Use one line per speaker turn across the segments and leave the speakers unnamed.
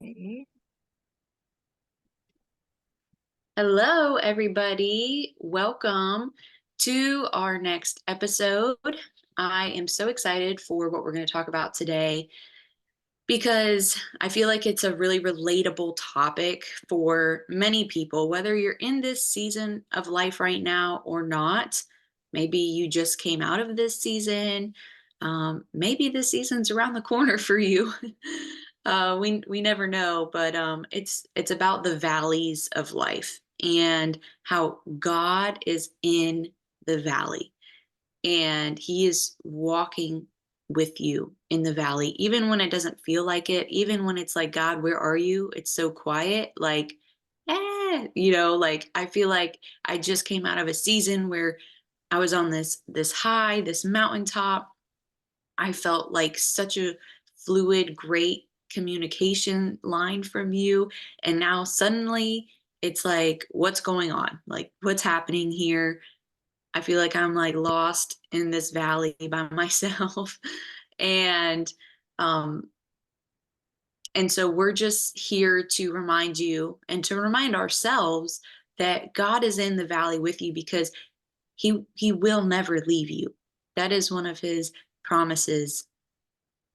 Okay.
Hello, everybody. Welcome to our next episode. I am so excited for what we're going to talk about today because I feel like it's a really relatable topic for many people, whether you're in this season of life right now or not. Maybe you just came out of this season. Maybe this season's around the corner for you. We never know, but it's about the valleys of life and how God is in the valley and he is walking with you in the valley, even when it doesn't feel like it, even when it's like, God, where are you? It's so quiet. Like, like I feel like I just came out of a season where I was on this high, this mountaintop. I felt like such a fluid, great communication line from you. And now suddenly it's like, what's going on? Like, what's happening here? I feel like I'm like lost in this valley by myself. and um and so we're just here to remind you and to remind ourselves that God is in the valley with you because he will never leave you. That is one of his promises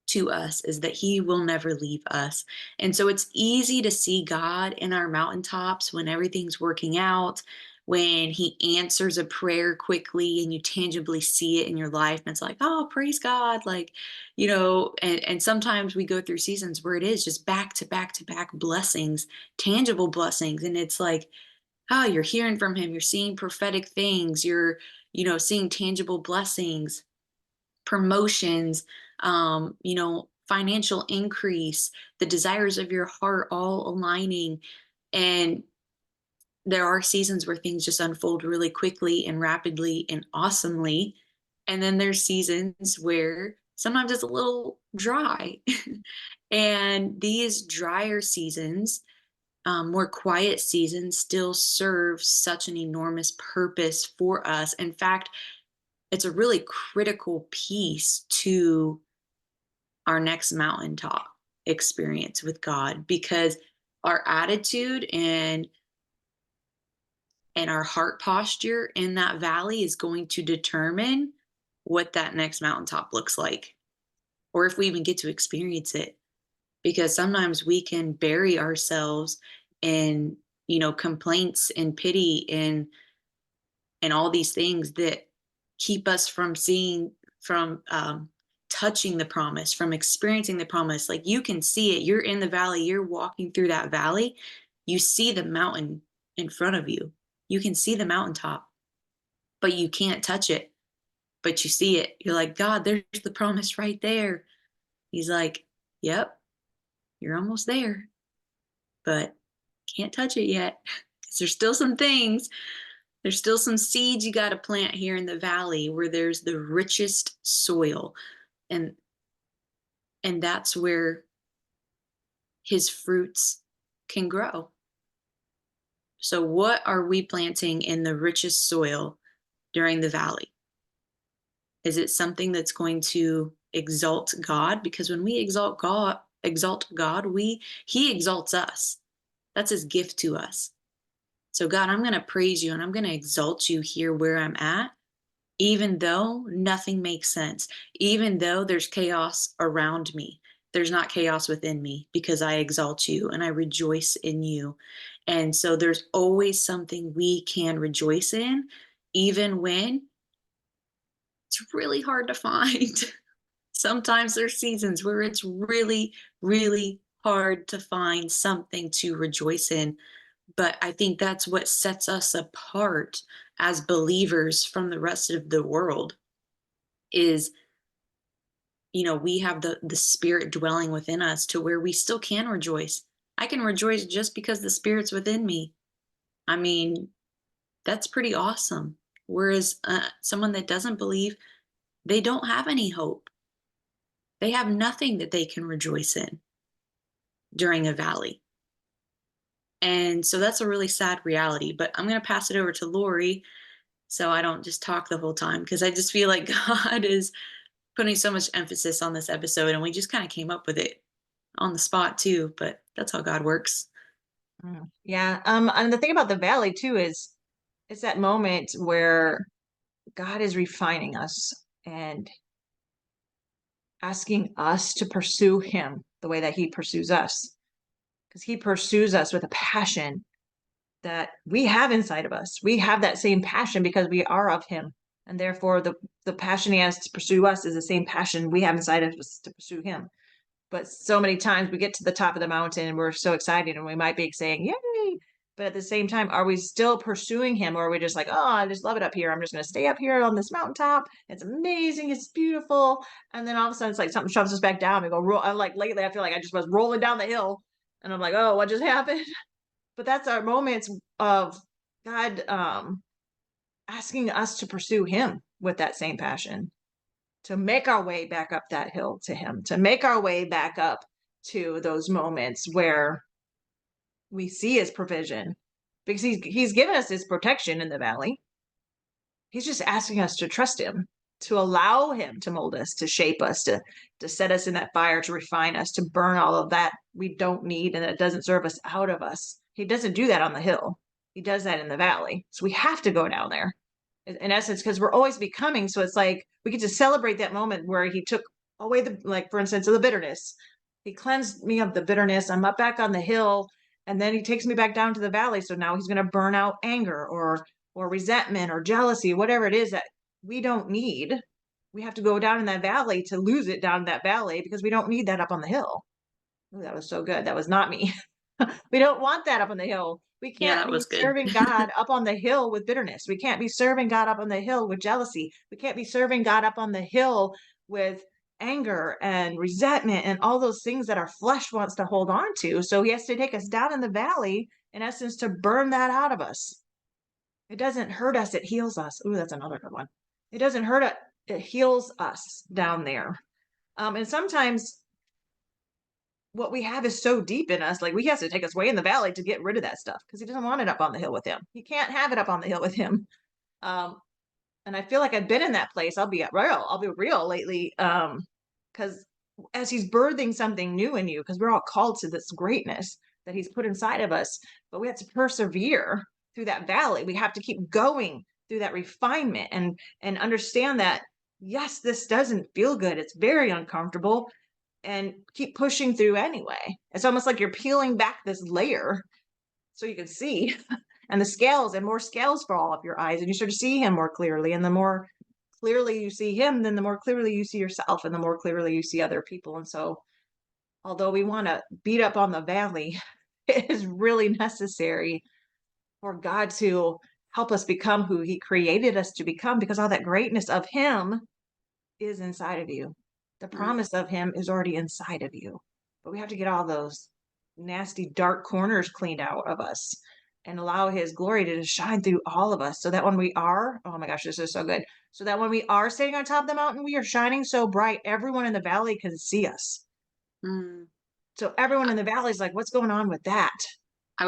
to us, is that he will never leave us. And so it's easy to see God in our mountaintops when everything's working out, when he answers a prayer quickly and you tangibly see it in your life. And it's like, oh, praise God. Like, and sometimes we go through seasons where it is just back to back to back blessings, tangible blessings. And it's like, oh, you're hearing from him, you're seeing prophetic things, you're, seeing tangible blessings, promotions, financial increase, the desires of your heart all aligning. And there are seasons where things just unfold really quickly and rapidly and awesomely. And then there's seasons where sometimes it's a little dry. And these drier seasons, more quiet seasons, still serve such an enormous purpose for us. In fact, it's a really critical piece to our next mountaintop experience with God, because our attitude and our heart posture in that valley is going to determine what that next mountaintop looks like, or if we even get to experience it. Because sometimes we can bury ourselves in, complaints and pity and all these things that keep us from seeing, from touching the promise, from experiencing the promise. Like, you can see it, you're in the valley, you're walking through that valley, you see the mountain in front of you, you can see the mountaintop, but you can't touch it, but you see it. You're like, God, there's the promise right there. He's like, yep, you're almost there, but can't touch it yet because there's still some things. There's still some seeds you got to plant here in the valley where there's the richest soil. And that's where his fruits can grow. So what are we planting in the richest soil during the valley? Is it something that's going to exalt God? Because when we exalt God, he exalts us. That's his gift to us. So God, I'm going to praise you and I'm going to exalt you here where I'm at, even though nothing makes sense, even though there's chaos around me. There's not chaos within me because I exalt you and I rejoice in you. And so there's always something we can rejoice in, even when it's really hard to find. Sometimes there's seasons where it's really, really hard to find something to rejoice in. But I think that's what sets us apart as believers from the rest of the world is, we have the spirit dwelling within us to where we still can rejoice. I can rejoice just because the spirit's within me. I mean, that's pretty awesome. Whereas someone that doesn't believe, they don't have any hope. They have nothing that they can rejoice in during a valley. And so that's a really sad reality. But I'm going to pass it over to Laurie so I don't just talk the whole time, because I just feel like God is putting so much emphasis on this episode and we just kind of came up with it. on the spot too, but that's how God works.
Yeah. And the thing about the valley too is it's that moment where God is refining us and asking us to pursue him the way that he pursues us. Because he pursues us with a passion that we have inside of us. We have that same passion because we are of him. And therefore the passion he has to pursue us is the same passion we have inside of us to pursue him. But so many times we get to the top of the mountain and we're so excited and we might be saying, yay. But at the same time, are we still pursuing him or are we just like, oh, I just love it up here. I'm just going to stay up here on this mountaintop. It's amazing. It's beautiful. And then all of a sudden it's like something shoves us back down. We go, roll. I'm like, lately, I feel like I just was rolling down the hill and I'm like, oh, what just happened? But that's our moments of God asking us to pursue him with that same passion, to make our way back up that hill to him, to make our way back up to those moments where we see his provision because he's given us his protection in the valley. He's just asking us to trust him, to allow him to mold us, to shape us, to set us in that fire, to refine us, to burn all of that we don't need and that doesn't serve us out of us. He doesn't do that on the hill. He does that in the valley. So we have to go down there in essence, because we're always becoming. So it's like we get to celebrate that moment where he took away the, like, for instance, of the bitterness. He cleansed me of the bitterness. I'm up back on the hill, and then he takes me back down to the valley. So now he's going to burn out anger or resentment or jealousy, whatever it is that we don't need. We have to go down in that valley to lose it down in that valley because we don't need that up on the hill. Ooh, that was so good. That was not me. We don't want that up on the hill. We
Yeah,
can't
that
be
was good.
serving God up on the hill with bitterness. We can't be serving God up on the hill with jealousy. We can't be serving God up on the hill with anger and resentment and all those things that our flesh wants to hold on to. So he has to take us down in the valley, in essence, to burn that out of us. It doesn't hurt us, it heals us. Ooh, that's another good one. It doesn't hurt us, it heals us down there. And sometimes what we have is so deep in us, like he has to take us way in the valley to get rid of that stuff because he doesn't want it up on the hill with him. He can't have it up on the hill with him. Um, and I feel like I've been in that place. I'll be real lately. Because as he's birthing something new in you, because we're all called to this greatness that he's put inside of us, but we have to persevere through that valley. We have to keep going through that refinement and understand that yes, this doesn't feel good. It's very uncomfortable and keep pushing through anyway. It's almost like you're peeling back this layer so you can see and the scales and more scales fall off your eyes and you start to see him more clearly. And the more clearly you see him, then the more clearly you see yourself and the more clearly you see other people. And so although we want to beat up on the valley, it is really necessary for God to help us become who he created us to become because all that greatness of him is inside of you. The
Mm,
promise of him is already inside of you. But we have to get all those nasty dark corners cleaned out of us and allow his glory to just shine through all of us so that when we are, oh my gosh, this is so good. So that when we are standing on top of the mountain, we are shining so bright, everyone in the valley can see us.
mm.
So everyone in the valley is like, what's going on with that up there?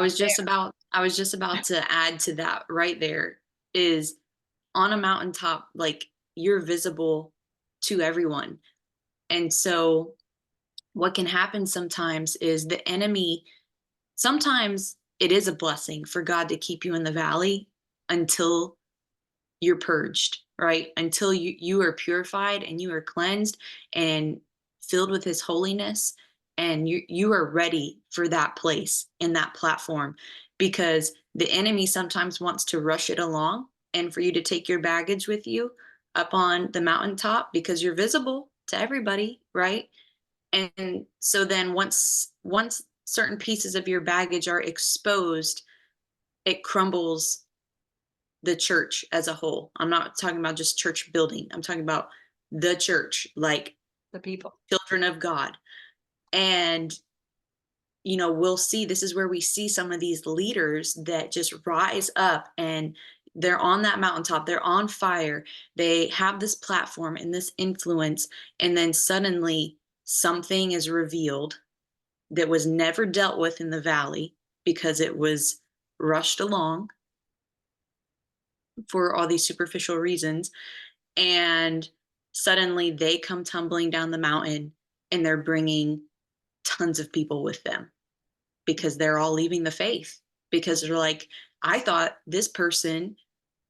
I was just about to add to that right there is on a mountaintop, like you're visible to everyone. And so what can happen sometimes is the enemy, sometimes it is a blessing for God to keep you in the valley until you're purged, right? Until you are purified and you are cleansed and filled with his holiness and you are ready for that place in that platform because the enemy sometimes wants to rush it along and for you to take your baggage with you up on the mountaintop because you're visible to everybody, right? And so then once certain pieces of your baggage are exposed, it crumbles the church as a whole. I'm not talking about just church building. I'm talking about the church, like
The people.
children of God. And, we'll see this is where we see some of these leaders that just rise up and they're on that mountaintop, they're on fire, they have this platform and this influence. And then suddenly something is revealed that was never dealt with in the valley because it was rushed along for all these superficial reasons. And suddenly they come tumbling down the mountain and they're bringing tons of people with them because they're all leaving the faith because they're like, I thought this person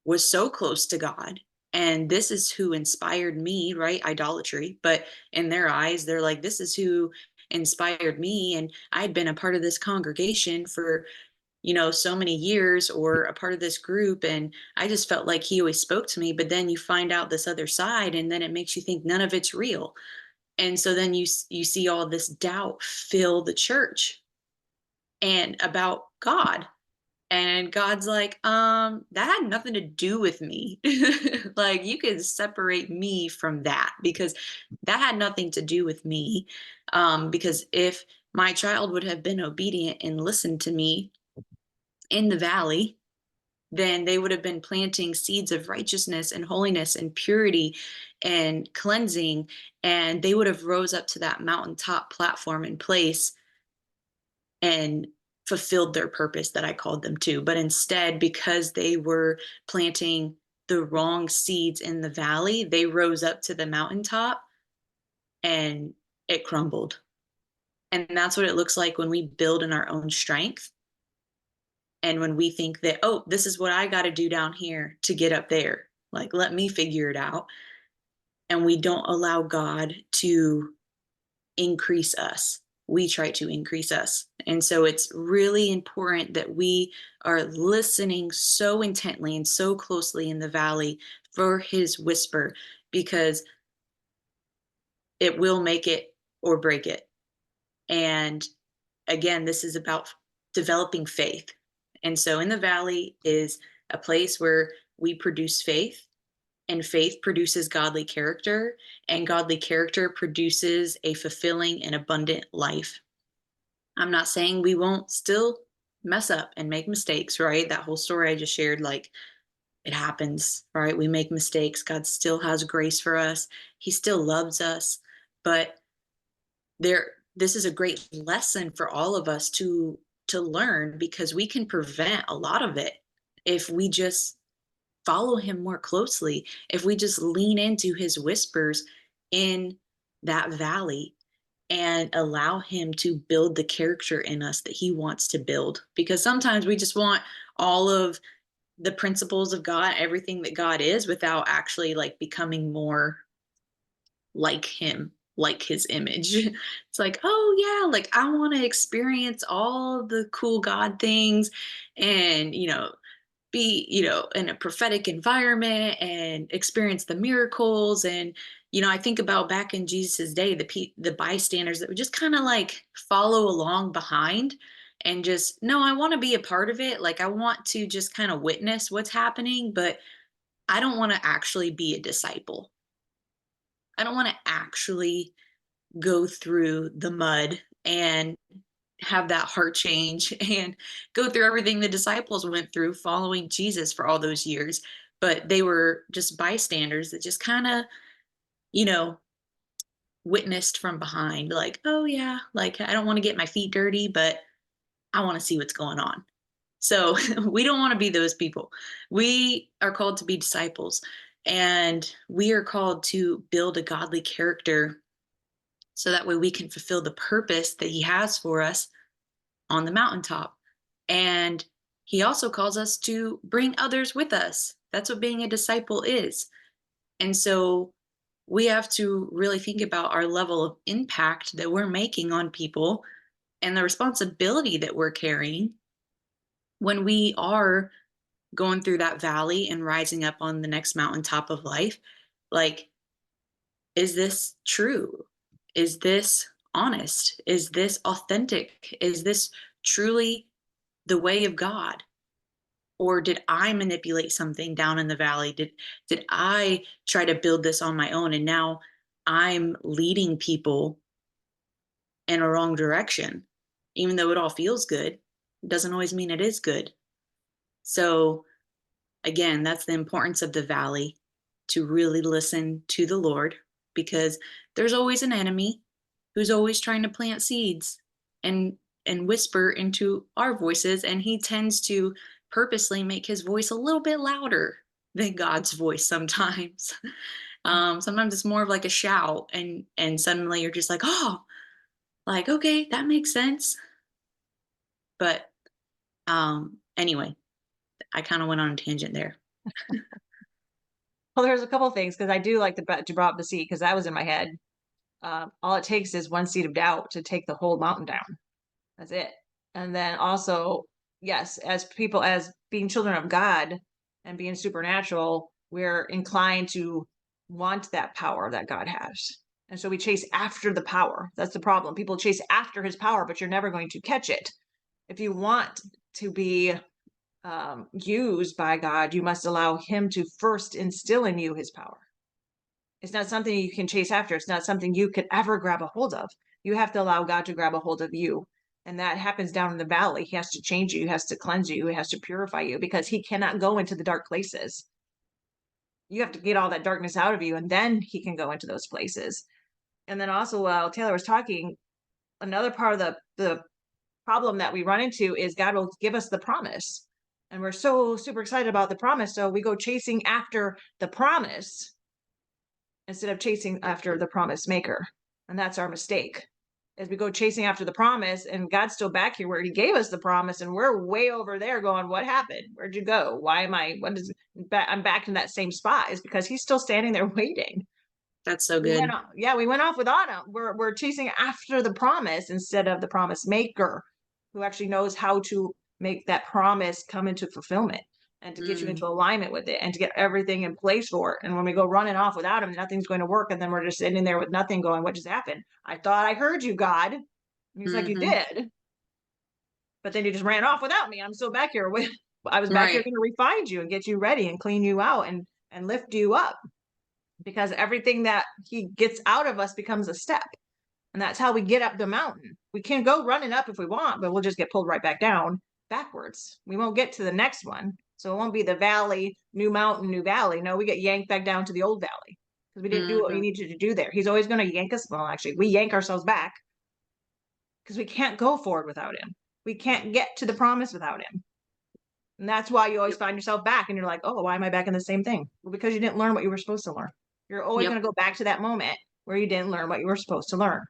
was so close to God. And this is who inspired me, right? Idolatry. But in their eyes, they're like, this is who inspired me. And I'd been a part of this congregation for, so many years or a part of this group. And I just felt like he always spoke to me. But then you find out this other side, and then it makes you think none of it's real. And so then you see all this doubt fill the church and about God. And God's like, that had nothing to do with me. Like, you can separate me from that because that had nothing to do with me. Because if my child would have been obedient and listened to me in the valley, then they would have been planting seeds of righteousness and holiness and purity and cleansing, and they would have rose up to that mountaintop platform and place and fulfilled their purpose that I called them to. But instead, because they were planting the wrong seeds in the valley, they rose up to the mountaintop and it crumbled. And that's what it looks like when we build in our own strength. And when we think that, oh, this is what I got to do down here to get up there, like, let me figure it out. And we don't allow God to increase us. We try to increase us. And so it's really important that we are listening so intently and so closely in the valley for his whisper, because it will make it or break it. And again, this is about developing faith. And so in the valley is a place where we produce faith, and faith produces godly character, and godly character produces a fulfilling and abundant life. I'm not saying we won't still mess up and make mistakes, right? That whole story I just shared, like, it happens, right? We make mistakes. God still has grace for us. He still loves us. But this is a great lesson for all of us to learn, because we can prevent a lot of it if we just follow him more closely, if we just lean into his whispers in that valley and allow him to build the character in us that he wants to build. Because sometimes we just want all of the principles of God, everything that God is, without actually like becoming more like him, like his image. It's like, oh yeah, like I want to experience all the cool God things and, be, in a prophetic environment and experience the miracles. And, I think about back in Jesus's day, the bystanders that would just kind of like follow along behind and just, no, I want to be a part of it. Like, I want to just kind of witness what's happening, but I don't want to actually be a disciple. I don't want to actually go through the mud and have that heart change and go through everything the disciples went through following Jesus for all those years. But they were just bystanders that just kind of, you know, witnessed from behind, like, oh yeah, like I don't want to get my feet dirty, but I want to see what's going on. So we don't want to be those people. We are called to be disciples, and we are called to build a godly character so that way we can fulfill the purpose that he has for us on the mountaintop. And he also calls us to bring others with us. That's what being a disciple is. And so we have to really think about our level of impact that we're making on people and the responsibility that we're carrying when we are going through that valley and rising up on the next mountaintop of life. Like, is this true? Is this honest? Is this authentic? Is this truly the way of God? Or did I manipulate something down in the valley? Did I try to build this on my own, and now I'm leading people in a wrong direction? Even though it all feels good, it doesn't always mean it is good. So again, that's the importance of the valley, to really listen to the Lord, because there's always an enemy who's always trying to plant seeds and whisper into our voices, and he tends to purposely make his voice a little bit louder than God's voice sometimes. Sometimes it's more of like a shout, and suddenly you're just like, oh, like, okay, that makes sense. But anyway, I kind of went on a tangent there.
Well, there's a couple of things because I do like to draw up the seed because that was in my head. All it takes is one seed of doubt to take the whole mountain down. That's it. And then also, yes, as people, as being children of God and being supernatural, we're inclined to want that power that God has. And so we chase after the power. That's the problem. People chase after his power, but you're never going to catch it. If you want to be used by God, you must allow him to first instill in you his power. It's not something you can chase after. It's not something you could ever grab a hold of. You have to allow God to grab a hold of you. And that happens down in the valley. He has to change you. He has to cleanse you. He has to purify you because he cannot go into the dark places. You have to get all that darkness out of you, and then he can go into those places. And then also, while Taylor was talking, another part of the problem that we run into is God will give us the promise. And we're so super excited about the promise. So we go chasing after the promise instead of chasing after the promise maker. And that's our mistake. As we go chasing after the promise, and God's still back here where he gave us the promise, and we're way over there going, what happened? Where'd you go? Why am I, what is, I'm back in that same spot, is because he's still standing there waiting.
That's so
We went
good.
off, yeah, we went off without him. We're chasing after the promise instead of the promise maker, who actually knows how to make that promise come into fulfillment and to get you
Mm,
into alignment with it and to get everything in place for it. And when we go running off without him, nothing's going to work. And then we're just sitting there with nothing going, what just happened? I thought I heard you, God. And he's like, you
hmm.
did. But then you just ran off without me. I'm still back here. I was back here
Right.
going to refine you and get you ready and clean you out and lift you up, because everything that he gets out of us becomes a step. And that's how we get up the mountain. We can go running up if we want, but we'll just get pulled right back down backwards. We won't get to the next one. So it won't be the valley, new mountain, new valley. No, we get yanked back down to the old valley because we didn't do what we
Hmm.
needed to do there. He's always going to yank us. Well, actually, we yank ourselves back because we can't go forward without him. We can't get to the promise without him. And that's why you always
Yep.
find yourself back and you're like, oh, why am I back in the same thing? Well, because you didn't learn what you were supposed to learn. You're always going
Yep.
to go back to that moment where you didn't learn what you were supposed to learn.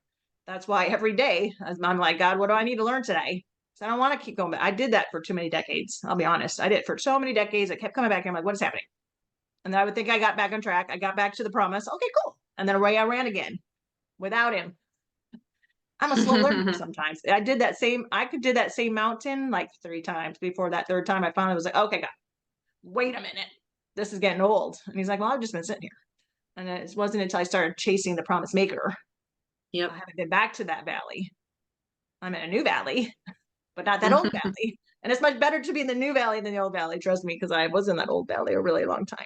That's why every day I'm like, God, what do I need to learn today? So I don't want to keep going back. I did that for too many decades. I'll be honest. I did it for so many decades. I kept coming back. And I'm like, what is happening? And then I would think I got back on track. I got back to the promise. Okay, cool. And then away I ran again without him. I'm a slow learner sometimes. I could do that same mountain like 3 times before that third time I finally was like, okay, God, wait a minute. This is getting old. And he's like, well, I've just been sitting here. And it wasn't until I started chasing the promise maker. I
Yep.
haven't been back to that valley. I'm in a new valley, but not that old valley. And it's much better to be in the new valley than the old valley, trust me, because I was in that old valley a really long time.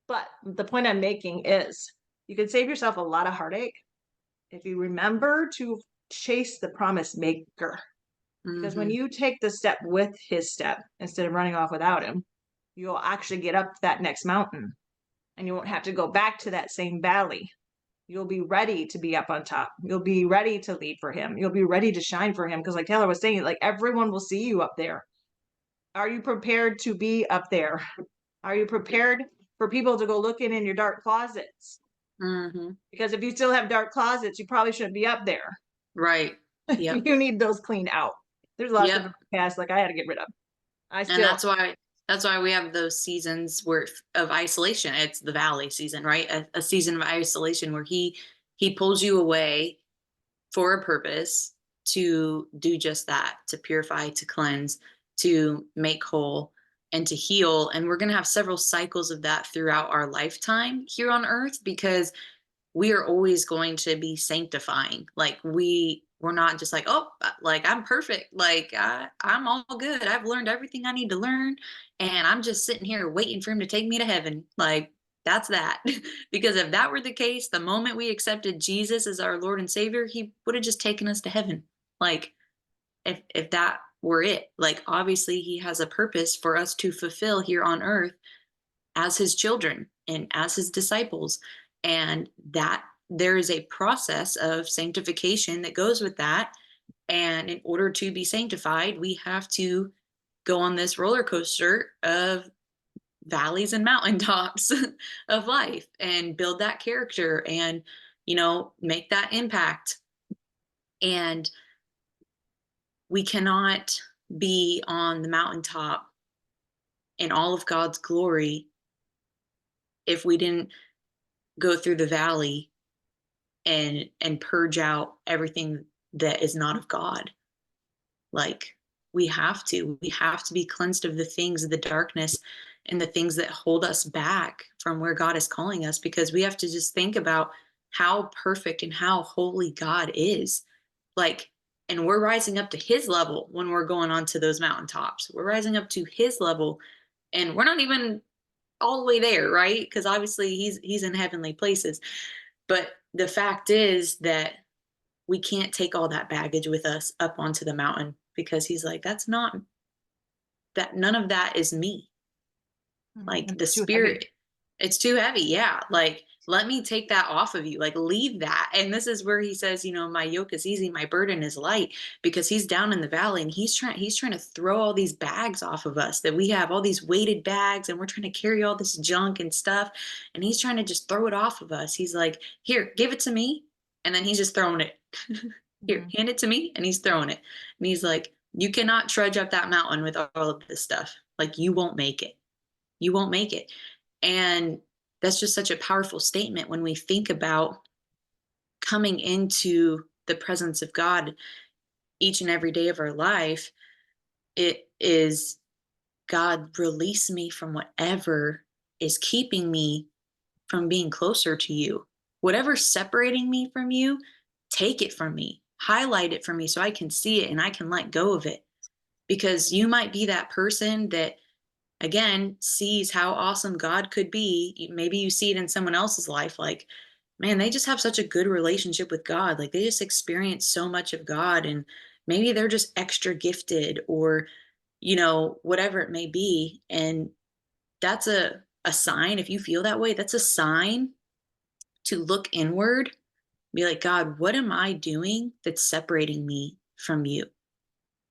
But the point I'm making is you can save yourself a lot of heartache if you remember to chase the promise maker. Because when
Hmm.
you take the step with his step instead of running off without him, you'll actually get up that next mountain and you won't have to go back to that same valley. You'll be ready to be up on top. You'll be ready to lead for him. You'll be ready to shine for him. Because, like Taylor was saying, like everyone will see you up there. Are you prepared to be up there? Are you prepared for people to go looking in your dark closets?
Hmm.
Because if you still have dark closets, you probably shouldn't be up there.
Right. Yep.
You need those cleaned out. There's a lot of stuff
Yep.
in the past like I had to get rid of. I
And
still,
that's why we have those seasons where of isolation. It's the valley season, right? A season of isolation where he pulls you away for a purpose to do just that, to purify, to cleanse, to make whole, and to heal. And we're going to have several cycles of that throughout our lifetime here on earth because we are always going to be sanctifying. Like we're not just like, oh, like I'm perfect. Like I'm all good. I've learned everything I need to learn. And I'm just sitting here waiting for him to take me to heaven. Like that's that. Because if that were the case, the moment we accepted Jesus as our Lord and Savior, he would have just taken us to heaven. Like if that were it, like obviously he has a purpose for us to fulfill here on earth as his children and as his disciples. And that there is a process of sanctification that goes with that. And in order to be sanctified, we have to go on this roller coaster of valleys and mountaintops of life and build that character and, make that impact. And we cannot be on the mountaintop in all of God's glory if we didn't go through the valley and purge out everything that is not of God. Like, we have to be cleansed of the things of the darkness and the things that hold us back from where God is calling us, because we have to just think about how perfect and how holy God is. Like, and we're rising up to his level when we're going onto those mountaintops. We're rising up to his level, and we're not even all the way there, right? Because obviously he's in heavenly places. But the fact is that we can't take all that baggage with us up onto the mountain, because he's like, that's not that, none of that is me. Like,
And
the
it's too heavy.
spirit, it's too heavy. Yeah. Like, let me take that off of you. Like, leave that. And this is where he says, my yoke is easy, my burden is light, because he's down in the valley and he's trying to throw all these bags off of us, that we have all these weighted bags and we're trying to carry all this junk and stuff. And he's trying to just throw it off of us. He's like, here, give it to me. And then he's just throwing it. Here,
Mhm.
hand it to me. And he's throwing it. And he's like, you cannot trudge up that mountain with all of this stuff. Like, you won't make it. You won't make it. And that's just such a powerful statement when we think about coming into the presence of God each and every day of our life. It is, God, release me from whatever is keeping me from being closer to you. Whatever's separating me from you, take it from me. Highlight it for me so I can see it and I can let go of it. Because you might be that person that, again, sees how awesome God could be. Maybe you see it in someone else's life. Like, man, they just have such a good relationship with God. Like, they just experience so much of God, and maybe they're just extra gifted, or, whatever it may be. And that's a sign. If you feel that way, that's a sign to look inward, be like, God, what am I doing that's separating me from you?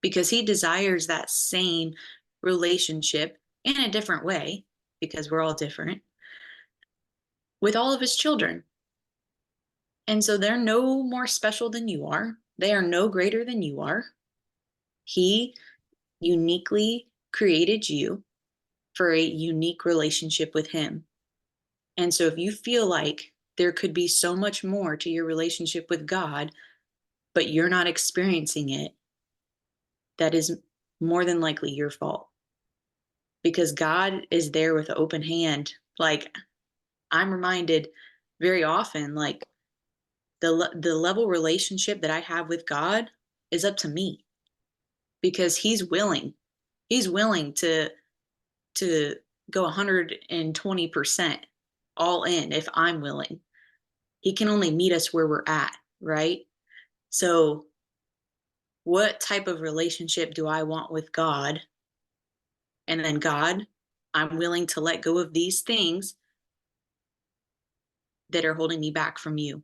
Because he desires that same relationship in a different way, because we're all different, with all of his children. And so they're no more special than you are. They are no greater than you are. He uniquely created you for a unique relationship with him. And so if you feel like there could be so much more to your relationship with God, but you're not experiencing it, that is more than likely your fault, because God is there with an open hand. Like, I'm reminded very often, like, the level relationship that I have with God is up to me, because he's willing to go 120% all in if I'm willing. He can only meet us where we're at, right? So what type of relationship do I want with God? And then, God, I'm willing to let go of these things that are holding me back from you,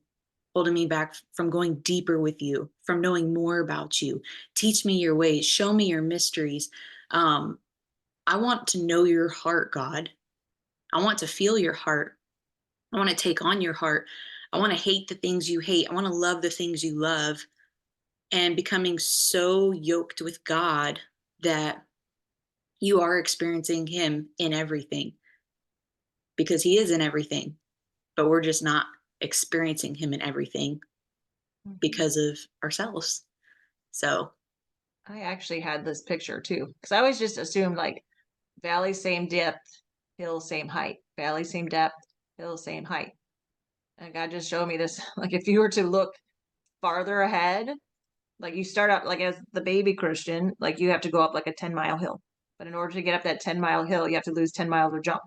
holding me back from going deeper with you, from knowing more about you. Teach me your ways, show me your mysteries. Um, I want to know your heart, God. I want to feel your heart. I want to take on your heart. I want to hate the things you hate. I want to love the things you love. And becoming so yoked with God that you are experiencing him in everything, because he is in everything, but we're just not experiencing him in everything
Mhm.
because of ourselves. So,
I actually had this picture too, because I always just assumed like valley same depth, hill same height, valley same depth, hill same height. And God just showed me this. Like, if you were to look farther ahead, like you start out like as the baby Christian, like you have to go up like a 10-mile hill. But in order to get up that 10-mile hill, you have to lose 10 miles of junk.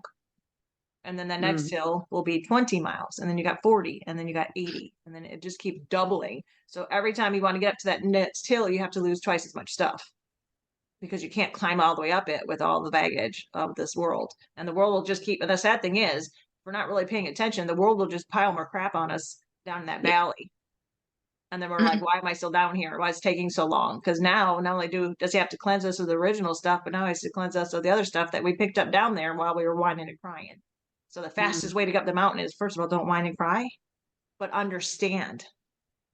And then the next
mm,
hill will be 20 miles. And then you got 40. And then you got 80. And then it just keeps doubling. So every time you want to get up to that next hill, you have to lose twice as much stuff, because you can't climb all the way up it with all the baggage of this world. And the world will just keep, and the sad thing is, if we're not really paying attention, the world will just pile more crap on us down in that
yeah.
valley. And then we're like, why am I still down here? Why is it taking so long? Because now not only does he have to cleanse us of the original stuff, but now he has to cleanse us of the other stuff that we picked up down there while we were whining and crying. So the
Mm,
fastest way to get up the mountain is, first of all, don't whine and cry, but understand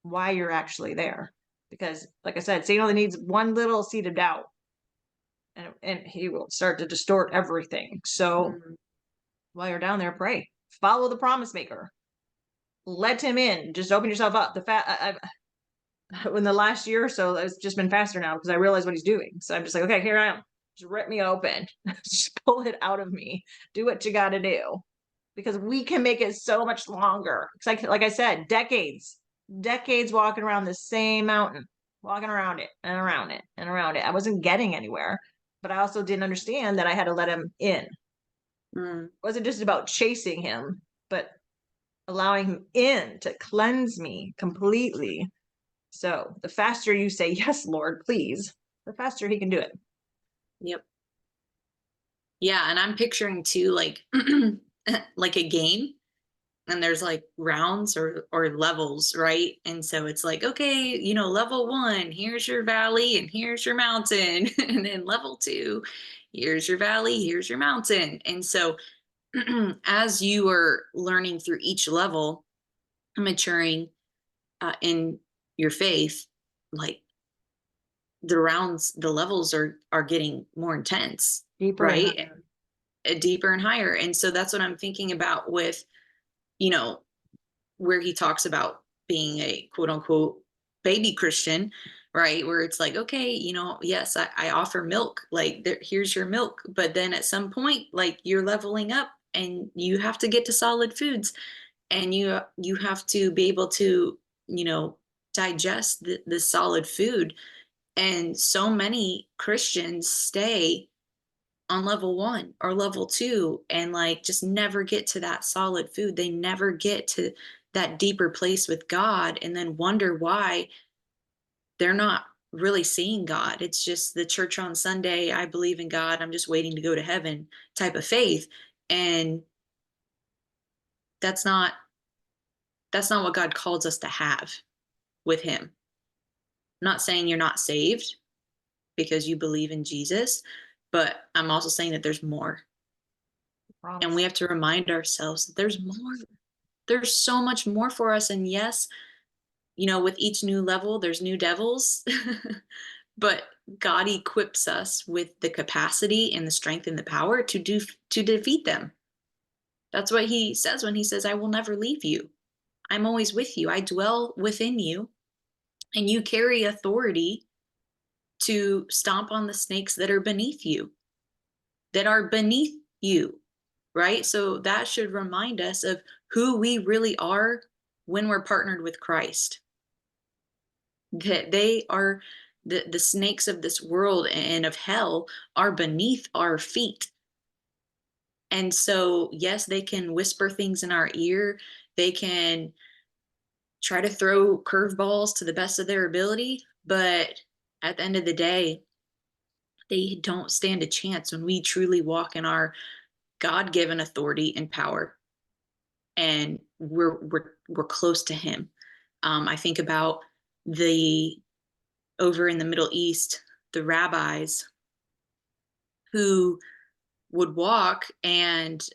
why you're actually there. because, like I said, Satan only needs one little seed of doubt, and he will start to distort everything. So
Mm,
while you're down there, pray, follow the promise maker, let him in, just open yourself up. In the last year or so, it's just been faster now because I realize what he's doing. So I'm just like, okay, here I am. Just rip me open. Just pull it out of me. Do what you got to do, because we can make it so much longer. It's like I said, decades walking around the same mountain, walking around it and around it and around it. I wasn't getting anywhere, but I also didn't understand that I had to let him in. It
mm,
wasn't just about chasing him, but allowing him in to cleanse me completely. So the faster you say, yes, Lord, please, the faster he can do it.
yep. Yeah, and I'm picturing too, like like a game, and there's like rounds or levels, right? And so it's like, okay, level 1, here's your valley and here's your mountain. And then level 2, here's your valley, here's your mountain. And so as you are learning through each level, maturing in your faith, like the levels are getting more intense,
Deeper and
right?
higher.
Deeper and higher. And so that's what I'm thinking about with, you know, where he talks about being a quote unquote baby Christian, right? Where it's like, okay, yes, I offer milk, like here's your milk. But then at some point, like you're leveling up and you have to get to solid foods, and you have to be able to, you know, digest the solid food. And so many Christians stay on level 1 or level 2 and like just never get to that solid food. They never get to that deeper place with God, and then wonder why they're not really seeing God. It's just the church on Sunday, I believe in God, I'm just waiting to go to heaven type of faith. And that's not that's not what God calls us to have with him. I'm not saying you're not saved because you believe in Jesus, but I'm also saying that there's more. And we
Promise.
have to remind ourselves that there's more. There's so much more for us. And yes, with each new level, there's new devils, but God equips us with the capacity and the strength and the power to defeat them. That's what he says when he says, I will never leave you. I'm always with you. I dwell within you, and you carry authority to stomp on the snakes that are beneath you, right? So that should remind us of who we really are when we're partnered with Christ. That they are the snakes of this world and of hell are beneath our feet. And so, yes, they can whisper things in our ear. They can try to throw curveballs to the best of their ability. But at the end of the day, they don't stand a chance when we truly walk in our God given authority and power. And we're close to him. I think about the over in the Middle East, the rabbis who would walk, and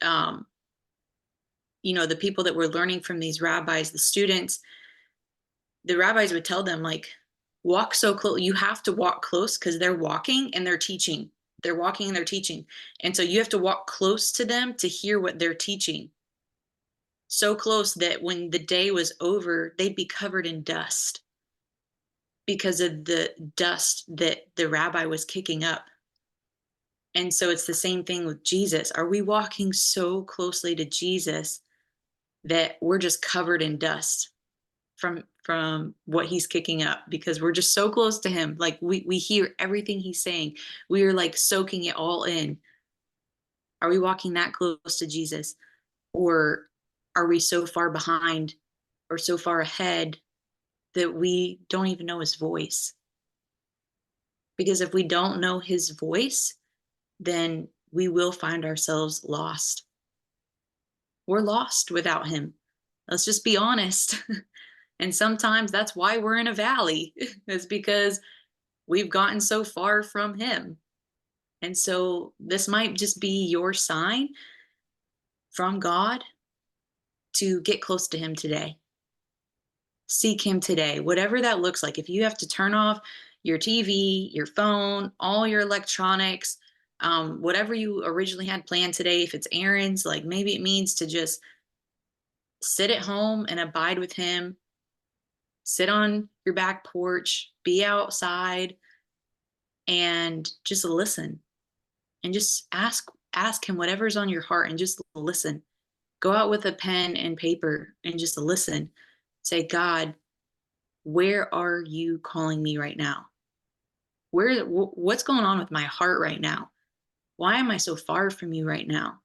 the people that were learning from these rabbis, the rabbis would tell them, like, walk so close. You have to walk close because they're walking and they're teaching. They're walking and they're teaching. And so you have to walk close to them to hear what they're teaching. So close that when the day was over, they'd be covered in dust because of the dust that the rabbi was kicking up. And so it's the same thing with Jesus. Are we walking so closely to Jesus that we're just covered in dust from what he's kicking up, because we're just so close to him? Like we hear everything he's saying. We are like soaking it all in. Are we walking that close to Jesus? Or are we so far behind or so far ahead that we don't even know his voice? Because if we don't know his voice, then we will find ourselves lost. We're lost without him. Let's just be honest. And sometimes that's why we're in a valley, is because we've gotten so far from him. And so this might just be your sign from God to get close to him today, seek him today, whatever that looks like. If you have to turn off your TV, your phone, all your electronics, whatever you originally had planned today, if it's errands, like maybe it means to just sit at home and abide with him, sit on your back porch, be outside, and just listen and just ask him whatever's on your heart and just listen. Go out with a pen and paper and just listen. Say, God, where are you calling me right now? What's going on with my heart right now? Why am I so far from you right now?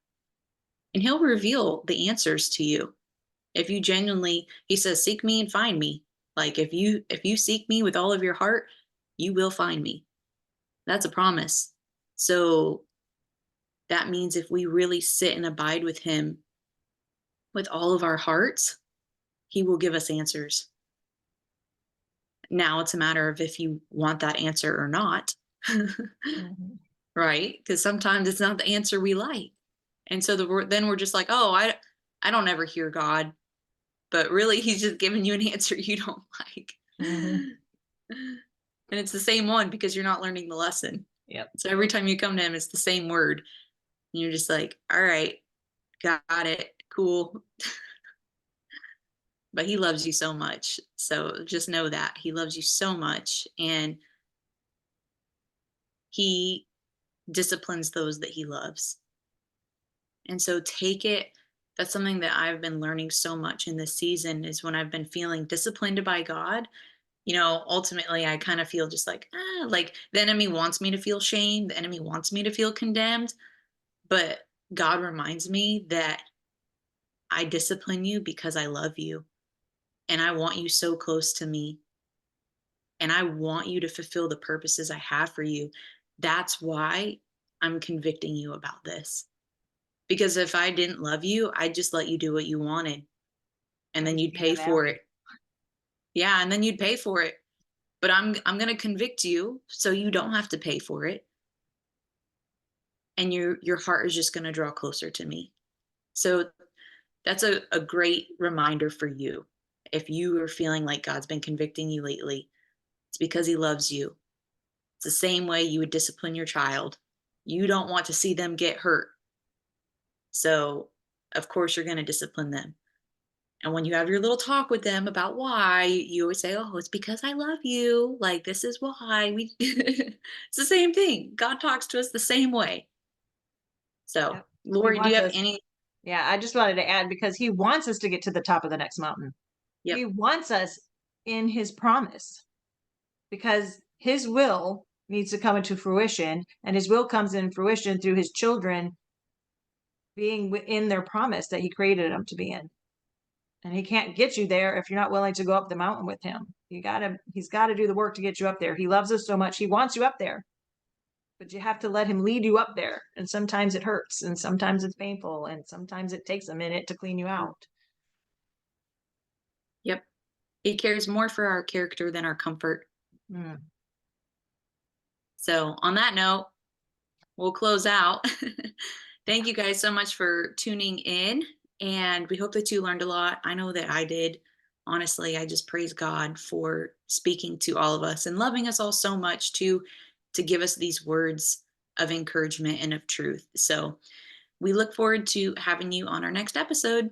And he'll reveal the answers to you. If you genuinely, he says, seek me and find me. Like if you seek me with all of your heart, you will find me. That's a promise. So that means if we really sit and abide with him with all of our hearts, he will give us answers. Now it's a matter of if you want that answer or not.
Mhm.
Right? Because sometimes it's not the answer we like. And so then we're just like, oh, I don't ever hear God, but really he's just giving you an answer you don't like.
Mhm.
And it's the same one because you're not learning the lesson.
Yep.
So every time you come to him, it's the same word. And you're just like, all right, got it, cool. But he loves you so much. So just know that he loves you so much, and he disciplines those that he loves. And so take it. That's something that I've been learning so much in this season is when I've been feeling disciplined by God, ultimately I kind of feel just like the enemy wants me to feel shame. The enemy wants me to feel condemned. But God reminds me that I discipline you because I love you and I want you so close to me. And I want you to fulfill the purposes I have for you. That's why I'm convicting you about this. Because if I didn't love you, I'd just let you do what you wanted and
And
then
you'd
you'd
be in the
pay for
valley.
it. Yeah, and then you'd pay for it. But I'm going to convict you so you don't have to pay for it, and your heart is just going to draw closer to me. So that's a great reminder for you. If you are feeling like God's been convicting you lately, it's because he loves you. It's the same way you would discipline your child. You don't want to see them get hurt. So, of course, you're going to discipline them. And when you have your little talk with them about why, you always say, oh, it's because I love you. Like, this is why we, it's the same thing. God talks to us the same way. So,
Yep. He
Lori, do you
wants
have
us.
any?
Yeah, I just wanted to add because he wants us to get to the top of the next mountain. He
Yep.
wants us in his promise because his will needs to come into fruition, and his will comes in fruition through his children being in their promise that he created them to be in. And he can't get you there if you're not willing to go up the mountain with him. He's got to do the work to get you up there. He loves us so much. He wants you up there, but you have to let him lead you up there. And sometimes it hurts, and sometimes it's painful, and sometimes it takes a minute to clean you out.
Yep. He cares more for our character than our comfort.
Mm.
So, on that note, we'll close out. Thank you guys so much for tuning in. And we hope that you learned a lot. I know that I did. Honestly, I just praise God for speaking to all of us and loving us all so much to give us these words of encouragement and of truth. So we look forward to having you on our next episode.